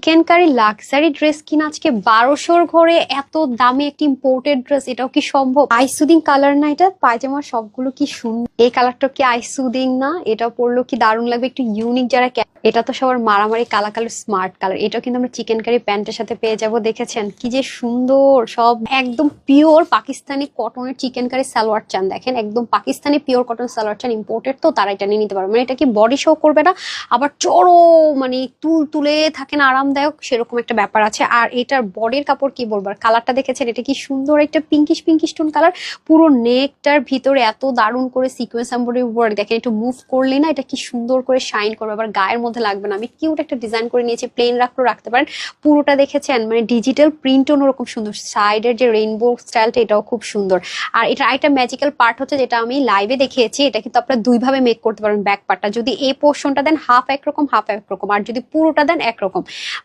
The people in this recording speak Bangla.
চিকেন কারি লাক্সারি ড্রেস কিনা আজকে 1200-র ঘরে এত দামি একটি ইম্পোর্টেড ড্রেস, এটাও কি সম্ভব? আই সুদিং কালার না এটা? পায়জামার সবগুলো কি সুন্দর। এই কালারটা কি আই সুদিং না? এটা পরলো কি দারুণ লাগবে, একটু ইউনিক যারা এটা তো সবার মারামারি কালা কালার স্মার্ট কালার। এটাও কিন্তু আমরা চিকেন কারি প্যান্টের সাথে পেয়ে যাব। দেখেছেন কি যে সুন্দর, সব একদম পিওর পাকিস্তানি কটনের চিকেন কারি সালোয়ার চান। দেখেন একদম পাকিস্তানি পিওর কটন সালোয়ার চান, ইম্পোর্টেড তো তারা এটা নিয়ে নিতে পারবে। মানে এটা কি বডি শো করবে না, আবার চড়ো মানে তুল তুলে থাকেন আরামদায়ক, সেরকম একটা ব্যাপার আছে। আর এটার বডির কাপড় কি বলবো, আর কালারটা দেখেছেন, এটা কি সুন্দর একটা পিঙ্কিশ পিঙ্কিশ টোন কালার। পুরো নেকটার ভিতরে এত দারুণ করে সিকোয়েন্স এমব্রয়ডারি ওয়ার্ক, দেখেন একটু মুভ করলে না এটা কি সুন্দর করে শাইন করবে, আবার গায়ের মধ্যে লাগবে না। আমি কিউট একটা ডিজাইন করে নিয়েছি, প্লেন রাখলেও রাখতে পারেন। পুরোটা দেখেছেন মানে ডিজিটাল প্রিন্ট ওরকম সুন্দর, সাইডের যে রেইনবো স্টাইলটা এটাও খুব সুন্দর। আর এটা একটা ম্যাজিক্যাল পার্ট হচ্ছে, যেটা আমি লাইভে দেখিয়েছি, এটা কিন্তু আপনারা দুই ভাবে মেক করতে পারবেন। ব্যাক পার্টটা যদি এই পোর্শনটা দেন হাফ একরকম হাফ একরকম, আর যদি পুরোটা দেন একরকম।